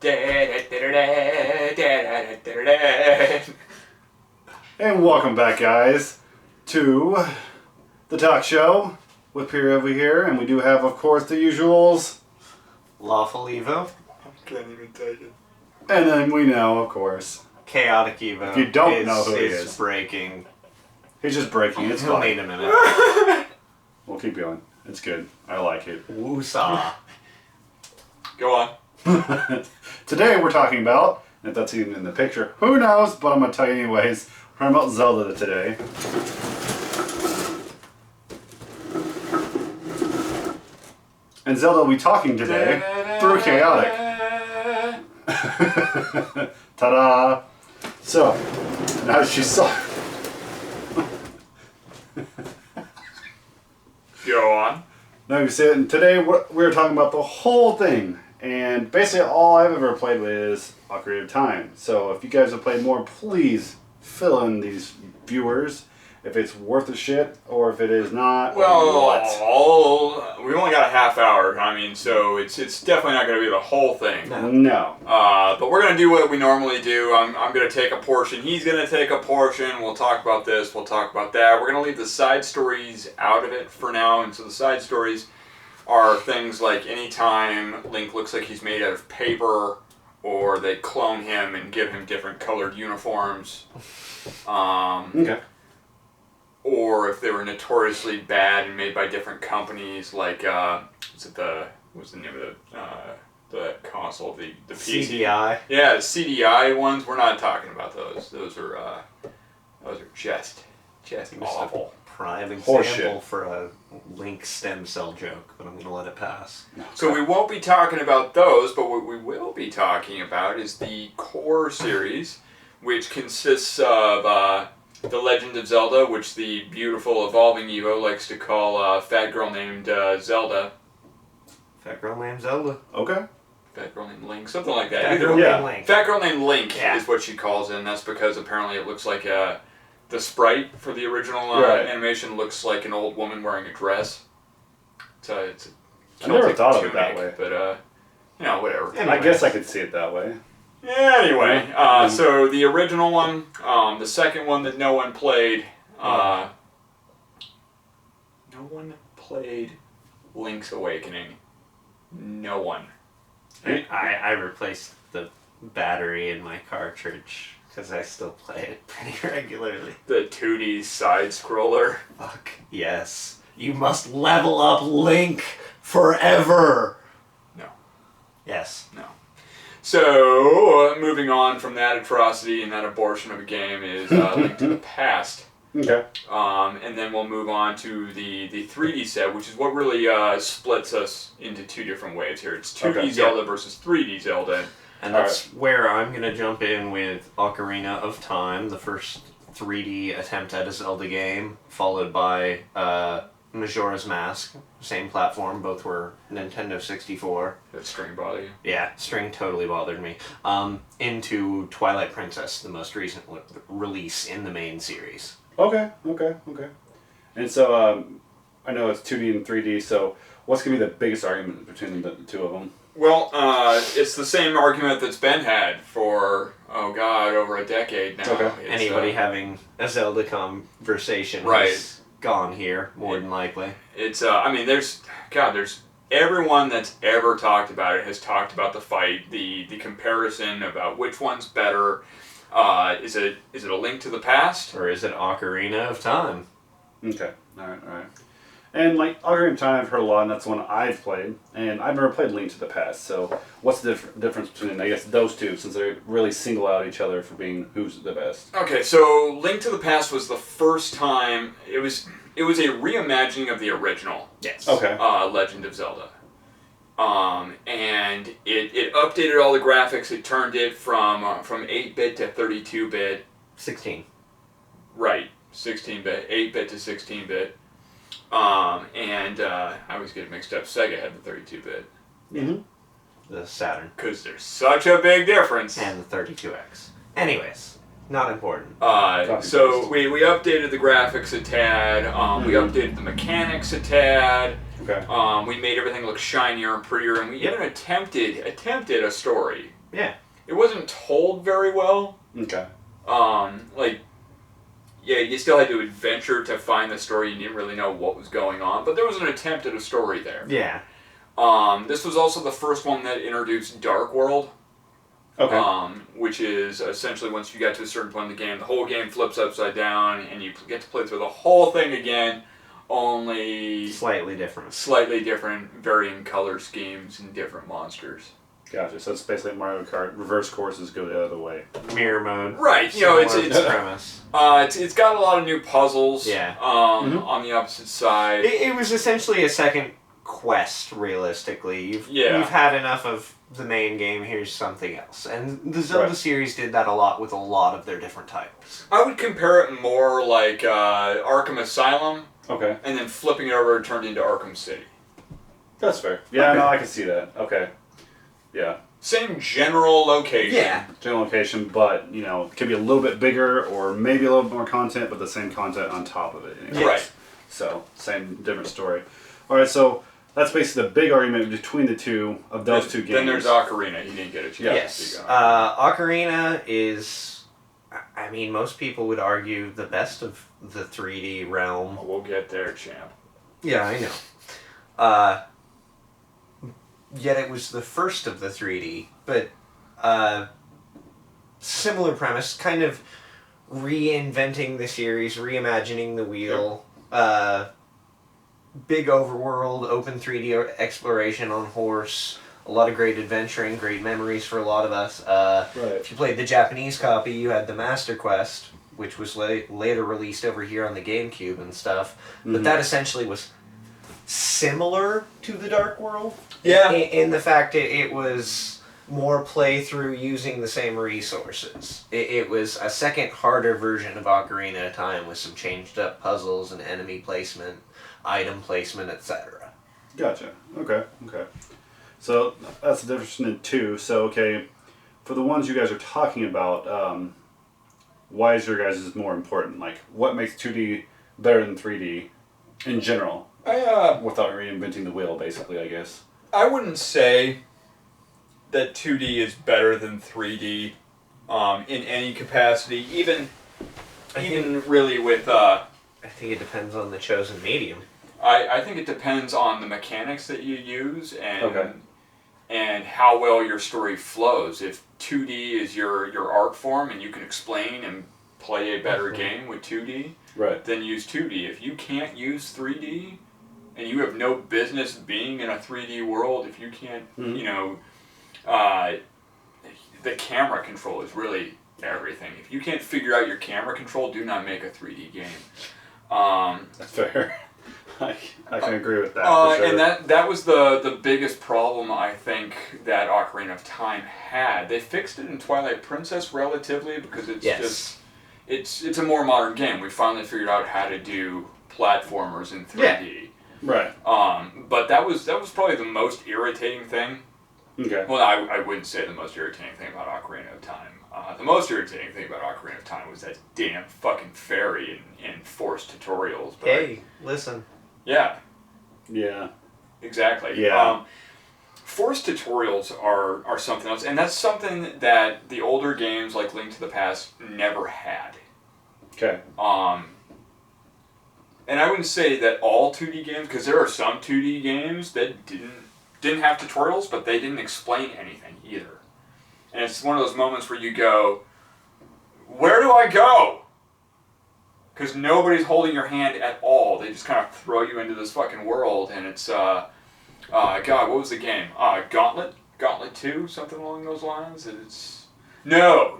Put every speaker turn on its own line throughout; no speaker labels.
And welcome back, guys, to the talk show with Pierre over here, and we do have, of course, the usuals.
Lawful Evo.
Can't even take it.
And then we know, of course.
Chaotic Evo.
If you don't know who he is.
Breaking.
He's just breaking. It's
He'll
fine.
need a minute.
We'll keep going. It's good. I like it.
Woosah.
Go on.
Today we're talking about, if that's even in the picture, who knows, but I'm going to tell you anyways. We're talking about Zelda today. And Zelda will be talking today through Chaotic. Ta-da! So, now she saw...
Go on.
Now you see it, and today we're talking about the whole thing. And basically all I've ever played with is Ocarina of Time. So if you guys have played more, please fill in these viewers if it's worth a shit or if it is not.
Well, we only got a half hour. I mean, so it's definitely not going to be the whole thing.
No.
But we're going to do what we normally do. I'm going to take a portion. He's going to take a portion. We'll talk about this. We'll talk about that. We're going to leave the side stories out of it for now. And so the side stories are things like anytime Link looks like he's made out of paper, or they clone him and give him different colored uniforms.
Okay.
Or if they were notoriously bad and made by different companies, like what's the name of the console, the PC?
CDI.
Yeah, the CDI ones. We're not talking about those. Those are just awful.
Prime example
Horseshit.
for a Link stem cell joke, but I'm going to let it pass.
So we won't be talking about those, but what we will be talking about is the core series, which consists of The Legend of Zelda, which the beautiful Evolving Evo likes to call Fat Girl Named Zelda.
Fat girl named Zelda.
Okay.
Fat Girl Named Link, something like that.
Fat girl
Yeah.
named Link.
Fat Girl Named Link
Yeah.
is what she calls it, and that's because apparently it looks like the sprite for the original
Right.
animation looks like an old woman wearing a dress. It's a
I never
Celtic
thought of it that
tunic,
way.
but whatever.
I guess I could see it that way.
Yeah, anyway, so the original one, the second one that no one played, no one played Link's Awakening. No one.
I replaced the battery in my cartridge because I still play it pretty regularly.
The 2D side-scroller.
Fuck yes. You must level up Link forever.
No.
Yes.
No. So, moving on from that atrocity and that abortion of a game is Link to the Past.
Okay.
And then we'll move on to the 3D set, which is what really splits us into two different ways here. It's 2D
Okay.
Zelda versus 3D Zelda.
And that's where I'm going to jump in with Ocarina of Time, the first 3D attempt at a Zelda game, followed by Majora's Mask, same platform, both were Nintendo 64.
That string bother you?
Yeah, string totally bothered me. Into Twilight Princess, the most recent release in the main series.
Okay. And so, I know it's 2D and 3D, so what's going to be the biggest argument between the two of them?
Well, it's the same argument that's been had for, over a decade now.
Okay.
It's,
Anybody having a Zelda conversation
Right.
has gone here, more than likely.
It's, there's everyone that's ever talked about it has talked about the fight, the comparison about which one's better. Is it a Link to the Past?
Or is it Ocarina of Time?
Okay. All right. And like Ocarina of Time, I've heard a lot, and that's the one I've played. And I've never played Link to the Past. So what's the difference between, I guess, those two, since they really single out each other for being who's the best?
Okay, so Link to the Past was the first time it was a reimagining of the original.
Yes.
Okay.
Legend of Zelda. And it updated all the graphics. It turned it from 8-bit to 32-bit.
16.
Right, 16-bit, 8-bit to 16-bit. And I always get it mixed up. Sega had the 32-bit.
Mm-hmm.
The Saturn.
Because there's such a big difference.
And the 32X. Anyways, not important.
So we updated the graphics a tad. We updated the mechanics a tad.
Okay.
We made everything look shinier and prettier, and we even attempted a story.
Yeah.
It wasn't told very well.
Okay.
Yeah, you still had to adventure to find the story. You didn't really know what was going on, but there was an attempt at a story there.
Yeah.
This was also the first one that introduced Dark World.
Okay.
Which is essentially once you get to a certain point in the game, the whole game flips upside down, and you get to play through the whole thing again, only
Slightly different.
Varying color schemes and different monsters.
Gotcha. So it's basically Mario Kart. Reverse courses go the other way.
Mirror mode.
Right. You know, it's
premise.
It's got a lot of new puzzles.
Yeah.
On the opposite side.
It was essentially a second quest, realistically. You've had enough of the main game, here's something else. And the Zelda series did that a lot with a lot of their different titles.
I would compare it more like Arkham Asylum.
Okay.
And then flipping it over and turned into Arkham City.
That's fair. Yeah, no, I can see that. Okay. Yeah.
Same general location.
Yeah.
General location, but, you know, it could be a little bit bigger or maybe a little bit more content, but the same content on top of it. Anyways.
Right.
So, same, different story. All right, so that's basically the big argument between the two of those two games.
Then there's Ocarina. You didn't get a chance
Yes.
to speak
on. Ocarina is, I mean, most people would argue the best of the 3D realm.
We'll get there, champ.
Yeah, I know. Yet it was the first of the 3D, but similar premise, kind of reinventing the series, reimagining the wheel. Big overworld, open 3D exploration on horse, a lot of great adventuring, great memories for a lot of us. If you played the Japanese copy, you had the Master Quest, which was later released over here on the GameCube and stuff. But that essentially was similar to the Dark World.
Yeah.
In the fact it was more playthrough using the same resources. It was a second, harder version of Ocarina of Time with some changed up puzzles and enemy placement, item placement, etc.
Gotcha. Okay. So that's the difference in two. So, okay, for the ones you guys are talking about, why is your guys' more important? Like, what makes 2D better than 3D in general? Without reinventing the wheel, basically, I guess.
I wouldn't say that 2D is better than 3D in any capacity, even really with...
I think it depends on the chosen medium.
I think it depends on the mechanics that you use and how well your story flows. If 2D is your art form and you can explain and play a better game with 2D, then use 2D. If you can't use 3D and you have no business being in a 3D world, if you can't, you know, the camera control is really everything. If you can't figure out your camera control, do not make a 3D game.
That's fair. I can agree with that. For sure.
And that was the biggest problem I think that Ocarina of Time had. They fixed it in Twilight Princess relatively because it's just it's a more modern game. We finally figured out how to do platformers in 3D.
Yeah. Right.
But that was probably the most irritating thing.
Okay.
Well, I wouldn't say the most irritating thing about Ocarina of Time. The most irritating thing about Ocarina of Time was that damn fucking fairy and forced tutorials. But
hey, listen.
Yeah.
Yeah.
Exactly.
Yeah.
Forced tutorials are something else, and that's something that the older games like Link to the Past never had.
Okay.
And I wouldn't say that all 2D games, because there are some 2D games that didn't have tutorials, but they didn't explain anything either. And it's one of those moments where you go, where do I go? Because nobody's holding your hand at all. They just kind of throw you into this fucking world, and it's, God, what was the game? Gauntlet? Gauntlet 2? Something along those lines? No.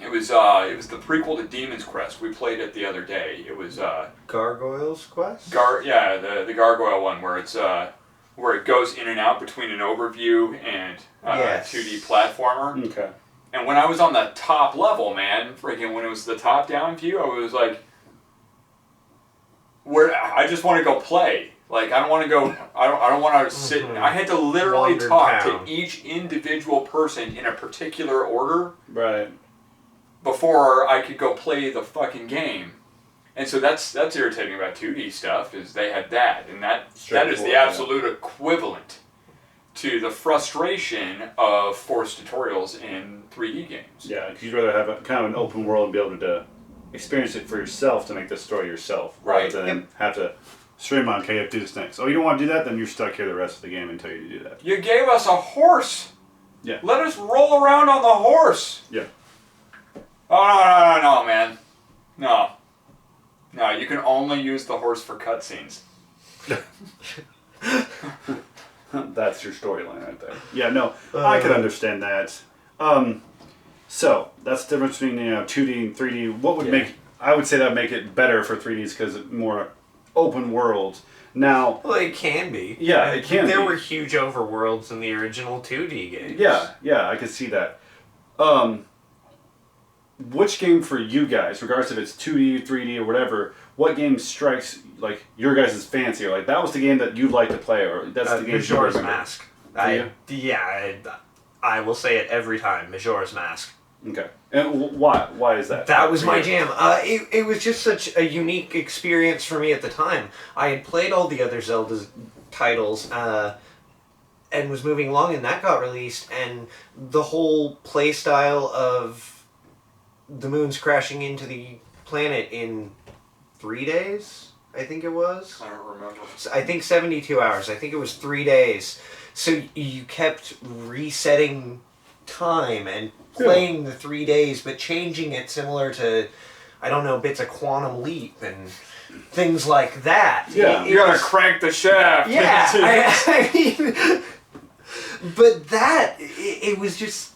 It was the prequel to Demon's Crest. We played it the other day. It was,
Gargoyle's Quest?
the Gargoyle one, where it's, where it goes in and out between an overview and a 2D platformer.
Okay.
And when I was on the top level, man, freaking when it was the top-down view, I was like, I just want to go play. Like, I don't want to go, I don't want to sit, I had to literally talk to each individual person in a particular order.
Right.
Before I could go play the fucking game. And so that's irritating about 2D stuff, is they had that. And that is the absolute equivalent to the frustration of forced tutorials in 3D games.
Yeah, because you'd rather have a kind of an open world and be able to experience it for yourself to make the story yourself,
Right.
rather than have to stream on, okay, you have to do this next. Oh, you don't want to do that? Then you're stuck here the rest of the game until you do that.
You gave us a horse.
Yeah.
Let us roll around on the horse.
Yeah.
Oh, no, man. No. No, you can only use the horse for cutscenes.
That's your storyline right there. Yeah, no, I could understand that. So, that's the difference between 2D and 3D. What would make... I would say that would make it better for 3Ds because it's more open world. Now...
Well, it can be.
Yeah, it can
There
be.
were huge overworlds in the original 2D games.
Yeah, I could see that. Which game for you guys, regardless if it's 2D, 3D, or whatever, what game strikes like your guys' fancy? Or like that was the game that you'd like to play, or that's the game you
Majora's
remember?
Mask. I will say it every time. Majora's Mask.
Okay, and why? Why is that?
That was my jam. It was just such a unique experience for me at the time. I had played all the other Zelda titles and was moving along, and that got released, and the whole play style of the moon's crashing into the planet in 3 days, I think it was.
I don't remember.
I think 72 hours. I think it was 3 days. So you kept resetting time and playing the 3 days, but changing it similar to, I don't know, bits of Quantum Leap and things like that.
Yeah.
You gotta crank the shaft.
Yeah. I mean, but it was just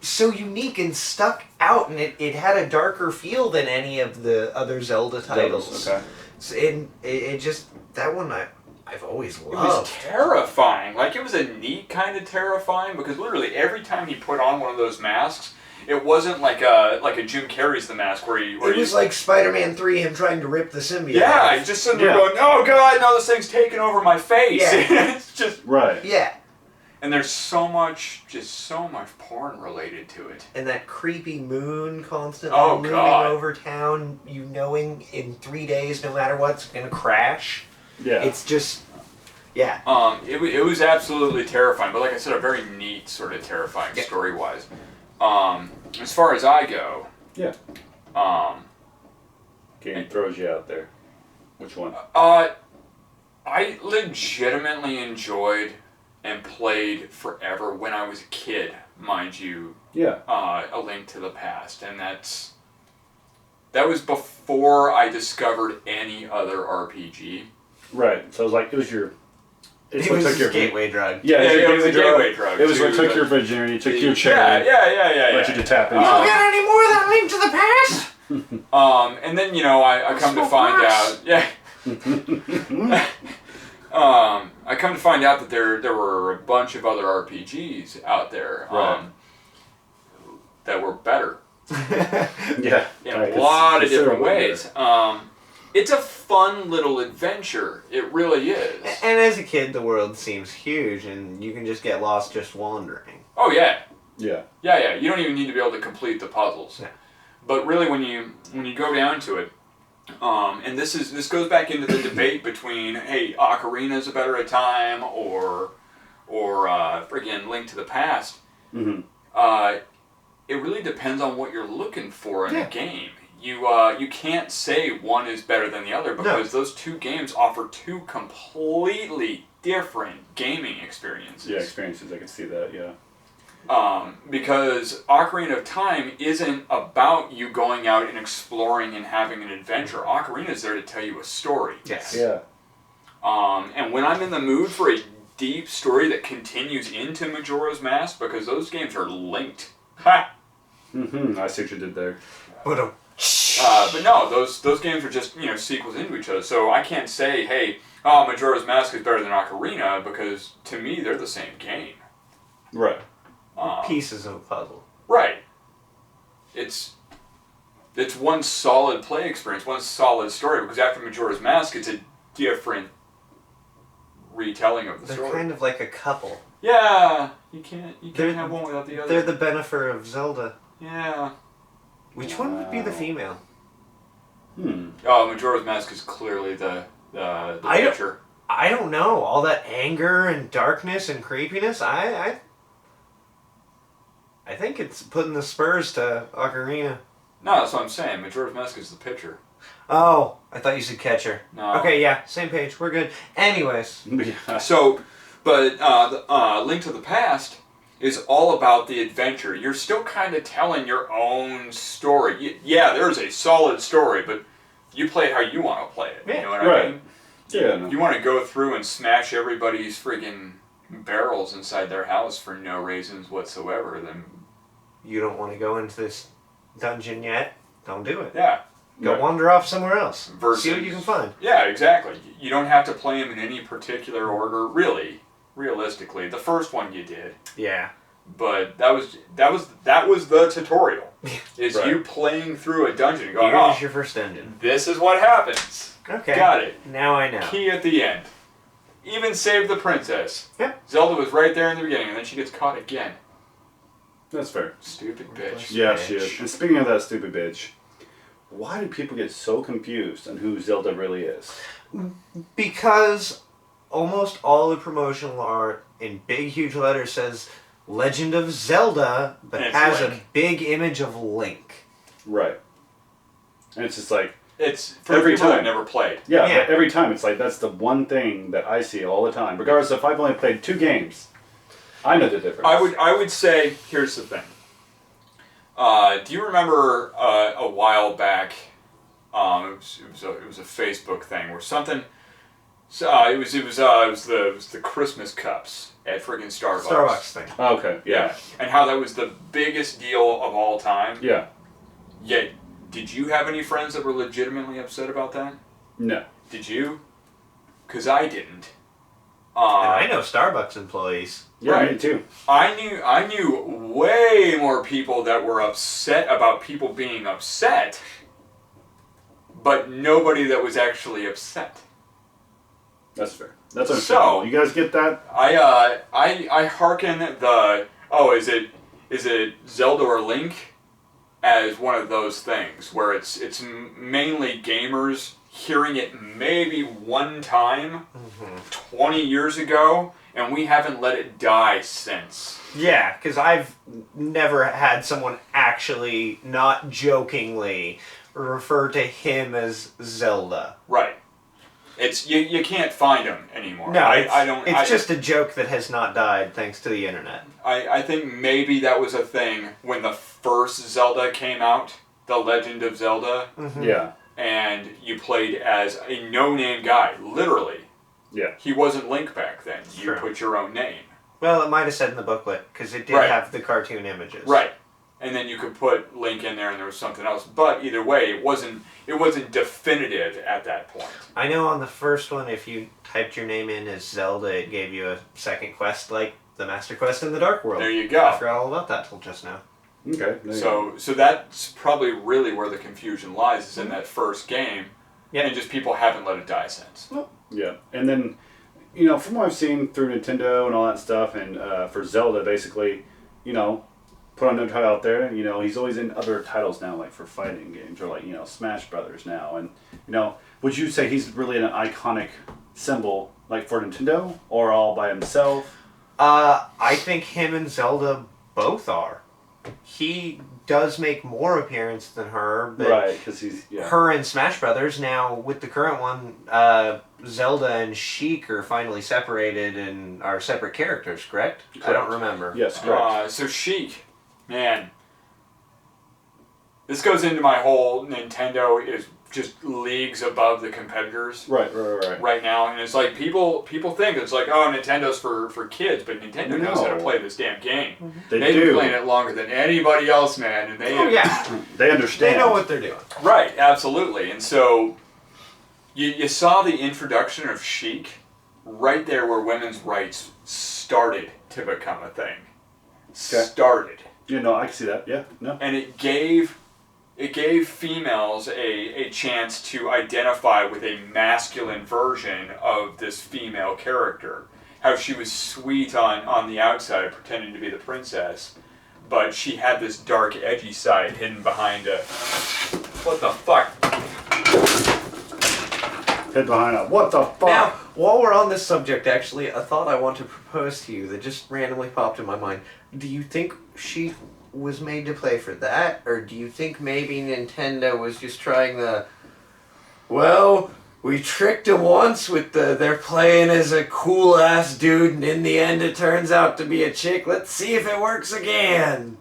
so unique and stuck out, and it had a darker feel than any of the other Zelda titles.
Okay.
And it just, that one I've always
It was
loved.
terrifying. Like, it was a neat kind of terrifying, because literally every time he put on one of those masks, it wasn't like a Jim Carrey's The Mask where
It was like Spider-Man 3, him trying to rip the symbiote.
yeah, he's just sitting there going, oh god, no, this thing's taking over my face.
Yeah.
It's just...
Right.
Yeah.
And there's so much porn related to it.
And that creepy moon constantly moving over town, you knowing in 3 days, no matter what, it's going to crash.
Yeah.
It's just, yeah.
It was absolutely terrifying, but like I said, a very neat sort of terrifying story-wise. As far as I go,
Yeah. Game throws you out there. Which one?
I legitimately enjoyed and played forever when I was a kid, mind you.
Yeah.
A Link to the Past, and that was before I discovered any other RPG.
Right. So it was like, it was your...
It was his gateway drug.
Yeah,
it was a gateway drug.
It was what took your virginity, took your cherry.
Yeah.
Let you to tap into
You don't get any more of that Link to the Past?
And then, I come to find out... Yeah. I come to find out that there were a bunch of other RPGs out there that were better.
Yeah.
In a lot of different ways. It's a fun little adventure. It really is.
And as a kid, the world seems huge, and you can just get lost just wandering.
Oh, yeah.
Yeah.
Yeah. You don't even need to be able to complete the puzzles.
Yeah.
But really, when you go down to it, and this goes back into the debate between, hey, Ocarina's a better at time, or friggin' Link to the Past.
Mm-hmm.
It really depends on what you're looking for in a game. You can't say one is better than the other, because those two games offer two completely different gaming experiences.
Yeah, experiences, I can see that, yeah.
Because Ocarina of Time isn't about you going out and exploring and having an adventure. Ocarina is there to tell you a story.
Yes.
Yeah.
And when I'm in the mood for a deep story that continues into Majora's Mask, because those games are linked. Ha!
Mm-hmm. I see what you did there.
But
But no, those games are just sequels into each other. So I can't say, hey, Majora's Mask is better than Ocarina, because to me they're the same game.
Right.
pieces of a puzzle.
Right. It's one solid play experience, one solid story, because after Majora's Mask, it's a different retelling of the
They're
story.
kind of like a couple.
Yeah, you can't have one without the other.
They're the Bennifer of Zelda.
Yeah.
Which one would be the female?
Oh, Majora's Mask is clearly the picture.
I don't know. All that anger and darkness and creepiness. I think it's putting the spurs to Ocarina.
No, that's what I'm saying. Majora's Mask is the pitcher.
Oh, I thought you said catcher.
No.
Okay, yeah, same page. We're good. Anyways.
Yeah.
So, but Link to the Past is all about the adventure. You're still kind of telling your own story. Yeah, there's a solid story, but you play it how you want to play it. You know what I mean?
Yeah. No.
You want to go through and smash everybody's friggin' barrels inside their house for no reasons whatsoever, then...
You don't want to go into this dungeon yet? Don't do it.
Yeah.
Go wander off somewhere else.
Versus,
see what you can find.
Yeah, exactly. You don't have to play them in any particular order, really. Realistically, the first one you did.
Yeah.
But that was the tutorial. Is
Right.
you playing through a dungeon and going,
Here's your first dungeon.
this is what happens.
Okay.
Got it.
Now I know.
Key at the end. Even save the princess.
Yep.
Zelda was right there in the beginning, and then she gets caught again.
That's fair.
Stupid bitch.
Yeah, she is. And speaking of that stupid bitch, why do people get so confused on who Zelda really is?
Because almost all the promotional art in big, huge letters says Legend of Zelda, but
And it's
has
Link.
a big image of Link.
Right. And it's just like,
It's for
Every
people that
time.
never played.
yeah,
Yeah.
but every time it's like, that's the one thing that I see all the time. Regardless if I've only played 2 games, I know the difference.
I would say, here's the thing. Do you remember a while back? It was a Facebook thing where something. So it was the Christmas cups at friggin' Starbucks.
Starbucks thing.
Okay, yeah.
And how that was the biggest deal of all time.
Yeah.
Yet, did you have any friends that were legitimately upset about that?
No.
Did you? Because I didn't.
And I know Starbucks employees.
Yeah,
Right.
me too.
I knew way more people that were upset about people being upset, but nobody that was actually upset.
That's fair. That's understandable.
So-
You guys get that?
I hearken is it Zelda or Link as one of those things where it's mainly gamers hearing it maybe one time 20 years ago, and we haven't let it die since.
Yeah, because I've never had someone actually, not jokingly, refer to him as Zelda.
Right. It's you can't find them anymore.
No,
I don't.
It's just a joke that has not died thanks to the internet.
I think maybe that was a thing when the first Zelda came out, The Legend of Zelda,
Yeah.
and you played as a no-name guy, literally.
Yeah.
He wasn't Link back then. You
Sure.
put your own name.
Well, it might have said in the booklet because it did
Right.
have the cartoon images.
Right. And then you could put Link in there and there was something else. But either way, it wasn't definitive at that point.
I know on the first one, if you typed your name in as Zelda, it gave you a second quest like the Master Quest in the Dark World.
There you go.
I forgot all about that till just now.
Okay. there you go.
So that's probably really where the confusion lies, is in that first game.
Yep.
And just people haven't let it die since.
Yeah. And then, from what I've seen through Nintendo and all that stuff, and for Zelda, basically, put another title out there. He's always in other titles now, like for fighting games, or like, Smash Brothers now. And, would you say he's really an iconic symbol, like for Nintendo, or all by himself?
I think him and Zelda both are. He does make more appearance than her, but
Right, because he's, yeah.
her and Smash Brothers, now with the current one, Zelda and Sheik are finally separated and are separate characters, correct? I don't remember.
Yes, correct.
So Sheik, man, this goes into my whole Nintendo is just leagues above the competitors
Right.
right now, and it's like people think it's like, oh, Nintendo's for kids, but Nintendo knows how to
No.
play this damn game.
They
They've
do.
been playing it longer than anybody else, man, and they
Oh, yeah.
They understand.
They know what they're doing.
Right, absolutely. And so you saw the introduction of Sheik right there where women's rights started to become a thing.
Okay.
Started.
I can see that. Yeah. No.
And it gave females a chance to identify with a masculine version of this female character. How she was sweet on the outside, pretending to be the princess, but she had this dark, edgy side hidden behind a... What the fuck?
hid behind a what the fuck?
Now, while we're on this subject, actually, a thought I want to propose to you that just randomly popped in my mind. Do you think she was made to play for that, or do you think maybe Nintendo was just trying the... Well, we tricked him once with they're playing as a cool-ass dude, and in the end it turns out to be a chick. Let's see if it works again.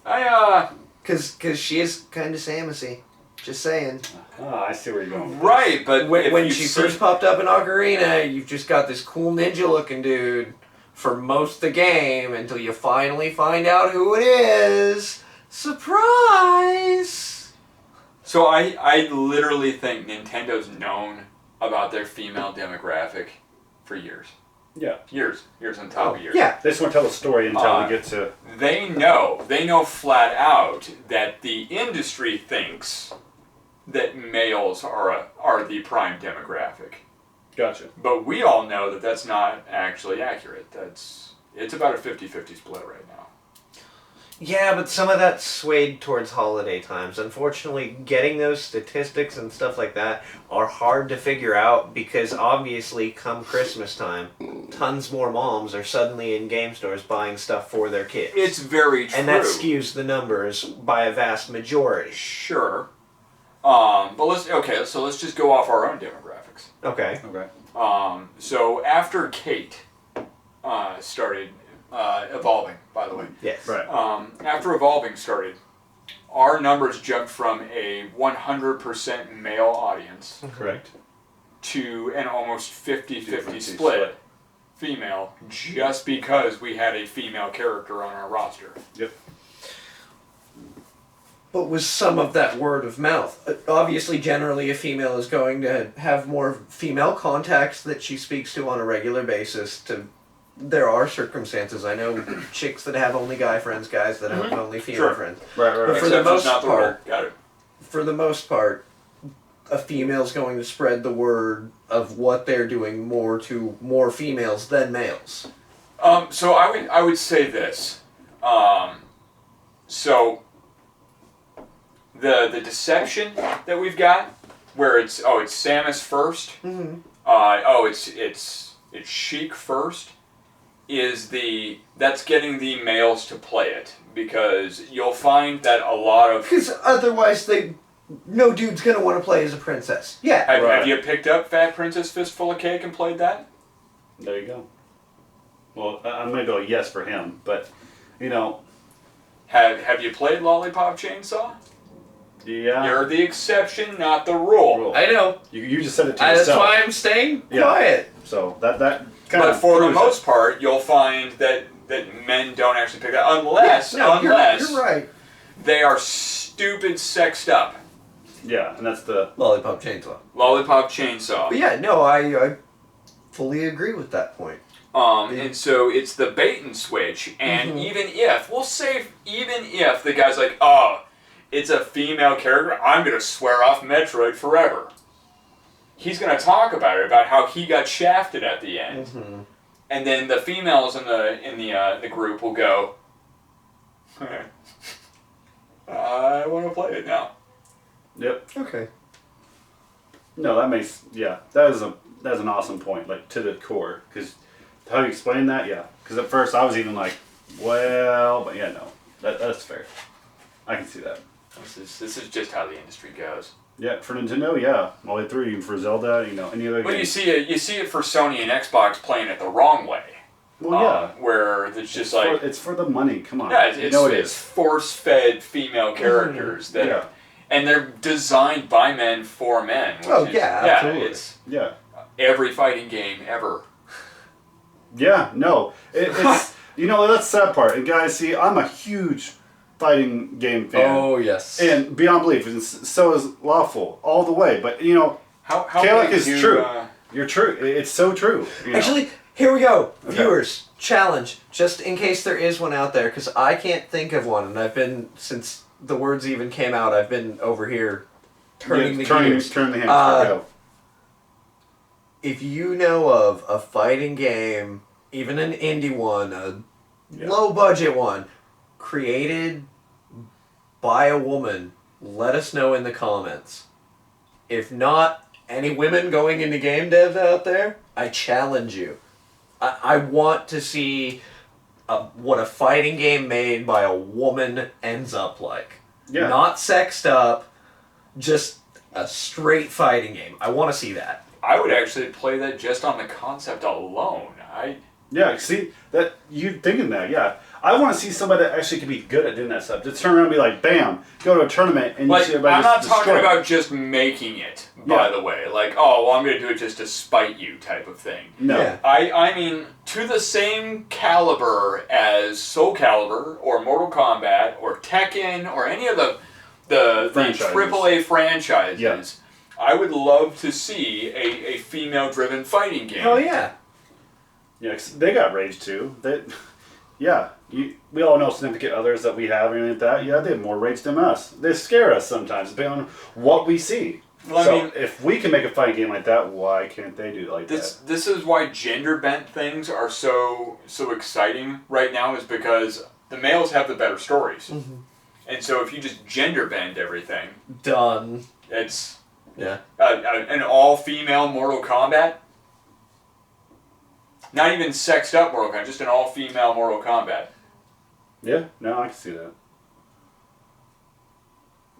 Cause she is kind of Samusy. Just saying.
Oh, I see where you're going.
Right, but
When she first popped up in Ocarina, you've just got this cool ninja-looking dude for most of the game until you finally find out who it is. Surprise!
So I literally think Nintendo's known about their female demographic for years.
Yeah.
Years on top of years.
Yeah.
They just want to tell the story until we get to...
They know flat out that the industry thinks that males are the prime demographic.
Gotcha.
But we all know that that's not actually accurate. It's about a 50-50 split right now.
Yeah, but some of that swayed towards holiday times. Unfortunately, getting those statistics and stuff like that are hard to figure out because obviously come Christmas time, tons more moms are suddenly in game stores buying stuff for their kids.
It's very true.
And that skews the numbers by a vast majority.
Sure. But let's just go off our own demographics.
Okay.
So after Kate started evolving, by the way.
Yes.
Right.
After evolving started, our numbers jumped from a 100% male audience
Correct.
to an almost 50-50 split female just because we had a female character on our roster.
Yep.
But was some of that word of mouth? Obviously, generally, a female is going to have more female contacts that she speaks to on a regular basis. There are circumstances. I know chicks that have only guy friends, guys that have only female friends.
Right.
But for the most part,
got it.
For the most part, a female's going to spread the word of what they're doing more to more females than males.
So I would say this. So the deception that we've got, where it's Samus first.
Mm-hmm.
It's Sheik first. That's getting the males to play it because you'll find that a lot of
Because otherwise, no dude's gonna want to play as a princess. Yeah.
have you picked up Fat Princess Fistful of Cake and played that?
There you go. Well, I'm going to go yes for him, but,
Have you played Lollipop Chainsaw?
yeah.
You're the exception, not the rule.
I know.
You just said it to yourself.
That's why I'm staying quiet.
So that kind
But
of
for the
proves
most part, you'll find that men don't actually pick that unless
You're right.
they are stupid sexed up.
Yeah, and that's the...
Lollipop Chainsaw.
Lollipop Chainsaw.
But yeah, no, I fully agree with that point.
And so it's the bait and switch, and even if the guy's like, oh, it's a female character, I'm gonna swear off Metroid forever. He's gonna talk about how he got shafted at the end, and then the females in the group will go, I want to play it now.
Yep.
Okay.
No, that makes... Yeah, that's an awesome point, like, to the core, because... How you explain that? Yeah. Because at first I was even like, well, but yeah, no. That's fair. I can see that.
This is just how the industry goes.
Yeah, for Nintendo, yeah. All the way through, even for Zelda, any other
Well,
game.
you see it for Sony and Xbox playing it the wrong way.
Well, yeah.
Where it's just
it's for the money, come on.
Yeah,
it's
force-fed female characters that and they're designed by men for men.
Absolutely.
It's
Yeah.
every fighting game ever.
Yeah, no. It's that's the sad part. And guys, see, I'm a huge fighting game fan.
Oh, yes.
And beyond belief, and so is Lawful, all the way. But,
how
Chaotic is true. You're true. It's so true.
Actually, here we go. Okay. Viewers, challenge, just in case there is one out there, because I can't think of one, and I've been, since the words even came out, I've been over here turning the gears.
Turn the hands.
If you know of a fighting game, even an indie one, a low-budget one, created by a woman, let us know in the comments. If not, Any women going into game dev out there? I challenge you. I want to see what a fighting game made by a woman ends up like.
Yeah.
Not sexed up, just a straight fighting game. I want to see that.
I would actually play that just on the concept alone.
Yeah, see, that you thinking that, yeah. I want to see somebody that actually can be good at doing that stuff. Just turn around and be like, bam, go to a tournament and
Like,
you see everybody
I'm not
just
talking
destroy.
about just making it, by the way. Like, oh, well, I'm going to do it just to spite you type of thing.
No.
Yeah.
I mean, to the same caliber as Soul Calibur or Mortal Kombat or Tekken or any of the
Franchises.
AAA franchises,
Yeah.
I would love to see a female-driven fighting game.
Oh yeah.
Yeah, 'cause they got rage too. Yeah, we all know significant others that we have and anything like that. Yeah, they have more rage than us. They scare us sometimes, depending on what we see.
Well, I
so
mean,
if we can make a fighting game like that, why can't they do it like that?
This is why gender bent things are so exciting right now, is because the males have the better stories.
Mm-hmm.
And so if you just gender bend everything,
Done.
it's
Yeah.
an all-female Mortal Kombat. Not even sexed up Mortal Kombat, just an all-female Mortal Kombat.
Yeah, no, I can see that.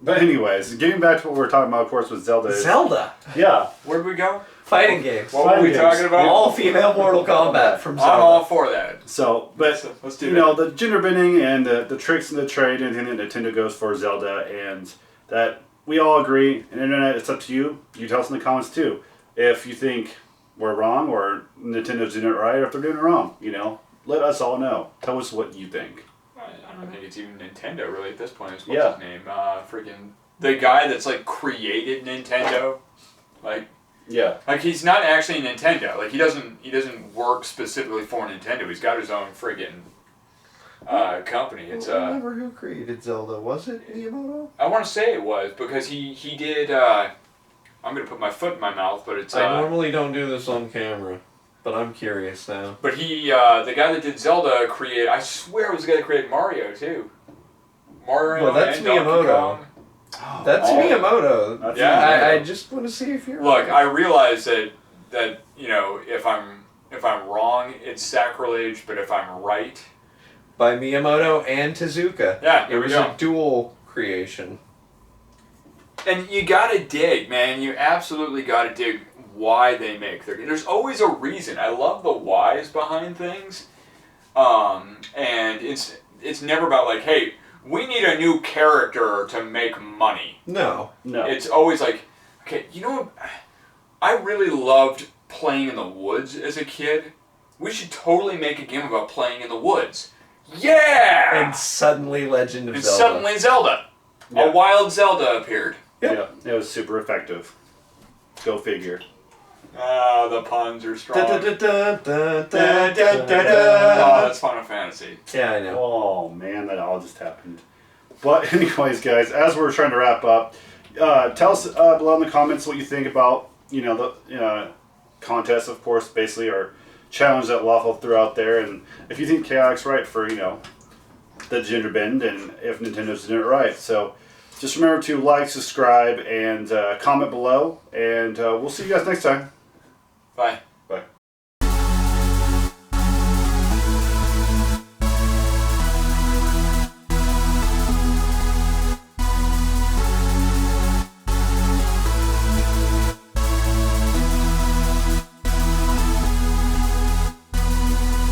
But anyways, getting back to what we were talking about, of course, with Zelda.
Zelda.
Yeah.
Where'd we go?
Fighting games.
What were we
games.
talking about?
All female Mortal Kombat from Zelda.
I'm all for that.
So, but
Let's do
you
that.
know, the gender bending and the tricks and the trade and anything that Nintendo goes for Zelda, and that we all agree. And internet, it's up to you. You tell us in the comments too if you think we're wrong or Nintendo's doing it right, or if they're doing it wrong. You know, let us all know. Tell us what you think.
I don't think it's even Nintendo really at this point. It's
Yeah.
what's his name? Freaking the guy that's like created Nintendo.
Yeah.
Like he's not actually Nintendo. Like he doesn't work specifically for Nintendo. He's got his own friggin' company. It's
I don't remember who created Zelda. Was it Miyamoto?
I want to say it was because he did. I'm gonna put my foot in my mouth, but it's.
I normally don't do this on camera, but I'm curious now.
But he, the guy that did Zelda, created. I swear it was the guy that created Mario too. Mario.
Well, that's
and Donkey
Miyamoto.
Kong.
That's Miyamoto.
That's
Yeah.
Nintendo.
I just want to see if you're.
Look, I realize that you know if I'm wrong, it's sacrilege. But if I'm right,
By Miyamoto and Tezuka.
yeah,
It
here we
was
go.
a dual creation.
And you gotta dig, man. You absolutely gotta dig why they make their. There's always a reason. I love the whys behind things, and it's never about like, hey, we need a new character to make money.
No.
No.
It's always like, okay, you know, I really loved playing in the woods as a kid. We should totally make a game about playing in the woods. Yeah!
And suddenly Legend of
And
Zelda.
suddenly Zelda.
Yeah.
A wild Zelda appeared.
Yeah. It was super effective. Go figure.
Ah, the puns are strong.
Da, da, da, da, da,
Oh,
da.
that's Final Fantasy.
Yeah, I know.
Oh man, that all just happened. But anyways, guys, as we're trying to wrap up, tell us below in the comments what you think about the contest. Of course, basically our challenge that Waffle threw out there, and if you think Chaotic's right for the gender bend, and if Nintendo's doing it right. So just remember to like, subscribe, and comment below, and we'll see you guys next time.
Bye.